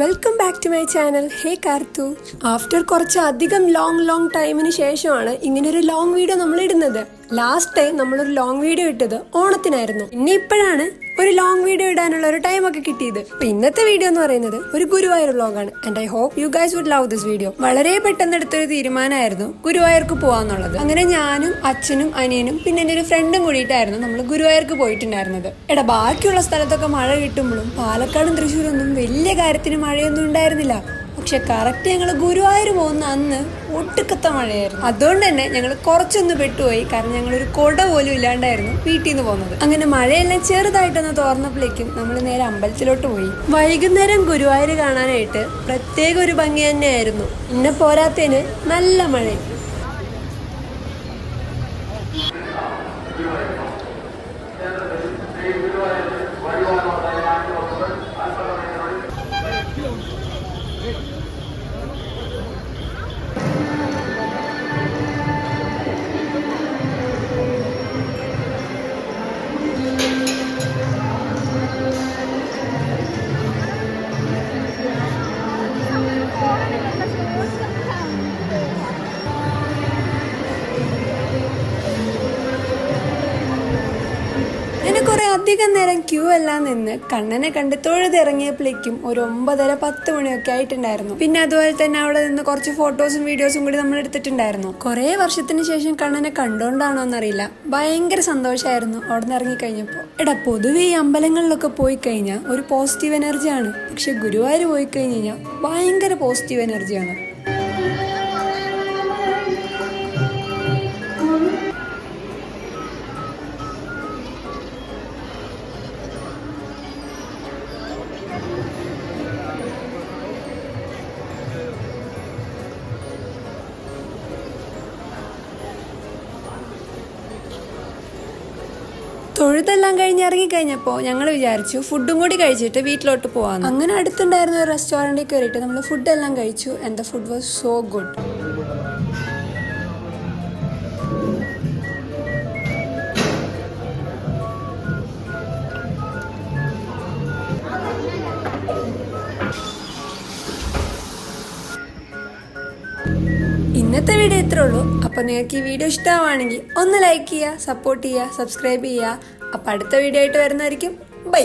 Welcome back to my channel. Hey Karthu. After കുറച്ച് അധികം long ടൈമിന് ശേഷമാണ് ഇങ്ങനൊരു ലോങ് വീഡിയോ നമ്മൾ ഇടുന്നത്. ലാസ്റ്റ് ടൈം നമ്മളൊരു ലോങ് വീഡിയോ ഇട്ടത് ഓണത്തിനായിരുന്നു. പിന്നെ ഇപ്പോഴാണ് ഒരു ലോങ് വീഡിയോ ഇടാനുള്ള ഒരു ടൈം ഒക്കെ കിട്ടിയത്. അപ്പൊ ഇന്നത്തെ വീഡിയോ എന്ന് പറയുന്നത് ഒരു ഗുരുവായൂർ വ്ലോഗാണ്. And I hope you guys would love this video. വളരെ പെട്ടെന്ന് എടുത്തൊരു തീരുമാനമായിരുന്നു ഗുരുവായൂർക്ക് പോവാന്നുള്ളത്. അങ്ങനെ ഞാനും അച്ഛനും അനിയനും പിന്നെ എന്റെ ഒരു ഫ്രണ്ടും കൂടിയിട്ടായിരുന്നു നമ്മൾ ഗുരുവായൂർക്ക് പോയിട്ടുണ്ടായിരുന്നത്. ബാക്കിയുള്ള സ്ഥലത്തൊക്കെ മഴ കിട്ടുമ്പോഴും പാലക്കാടും തൃശ്ശൂരൊന്നും വലിയ കാര്യത്തിന് മഴയൊന്നും ഉണ്ടായിരുന്നില്ല. പക്ഷെ കറക്റ്റ് ഞങ്ങൾ ഗുരുവായൂർ പോകുന്ന അന്ന് ഒട്ടുക്കത്ത മഴയായിരുന്നു. അതുകൊണ്ട് തന്നെ ഞങ്ങൾ കുറച്ചൊന്ന് പെട്ടുപോയി. കാരണം ഞങ്ങളൊരു കൊട പോലും ഇല്ലാണ്ടായിരുന്നു വീട്ടിൽ നിന്ന് പോകുന്നത്. അങ്ങനെ മഴയെല്ലാം ചെറുതായിട്ടൊന്ന് തോർന്നപ്പോഴേക്കും നമ്മൾ നേരെ അമ്പലത്തിലോട്ട് പോയി. വൈകുന്നേരം ഗുരുവായൂർ കാണാനായിട്ട് പ്രത്യേക ഒരു ഭംഗി തന്നെയായിരുന്നു. പിന്നെ പോരാത്തതിന് നല്ല മഴ. അധികം നേരം ക്യൂ എല്ലാം നിന്ന് കണ്ണനെ കണ്ട് തൊഴുതിറങ്ങിയപ്പോഴേക്കും ഒരു 9:30-10 മണിയൊക്കെ ആയിട്ടുണ്ടായിരുന്നു. പിന്നെ അതുപോലെ തന്നെ അവിടെ നിന്ന് കുറച്ച് ഫോട്ടോസും വീഡിയോസും കൂടി നമ്മൾ എടുത്തിട്ടുണ്ടായിരുന്നു. കുറെ വർഷത്തിന് ശേഷം കണ്ണനെ കണ്ടോണ്ടാണോ എന്നറിയില്ല, ഭയങ്കര സന്തോഷമായിരുന്നു അവിടെ നിന്ന് ഇറങ്ങിക്കഴിഞ്ഞപ്പോൾ. പൊതുവെ ഈ അമ്പലങ്ങളിലൊക്കെ പോയി കഴിഞ്ഞാൽ ഒരു പോസിറ്റീവ് എനർജിയാണ്. പക്ഷെ ഗുരുവായൂർ പോയി കഴിഞ്ഞ് കഴിഞ്ഞാൽ ഭയങ്കര പോസിറ്റീവ് എനർജിയാണ്. തൊഴുതെല്ലാം കഴിഞ്ഞ് ഇറങ്ങിക്കഴിഞ്ഞപ്പോൾ ഞങ്ങൾ വിചാരിച്ചു ഫുഡും കൂടി കഴിച്ചിട്ട് വീട്ടിലോട്ട് പോകാമെന്ന്. അങ്ങനെ അടുത്തുണ്ടായിരുന്ന ഒരു റെസ്റ്റോറൻറ്റിൽ കയറിയിട്ട് നമ്മൾ ഫുഡെല്ലാം കഴിച്ചു. And the food was so good. ഇന്നത്തെ വീഡിയോ ഇത്രേ ഉള്ളൂ. അപ്പോൾ നിങ്ങൾക്ക് ഈ വീഡിയോ ഇഷ്ടമാണെങ്കിൽ ഒന്ന് ലൈക്ക് ചെയ്യുക, സപ്പോർട്ട് ചെയ്യുക, സബ്സ്ക്രൈബ് ചെയ്യുക. അപ്പോൾ അടുത്ത വീഡിയോ ആയിട്ട് വരുന്നതായിരിക്കും. ബൈ.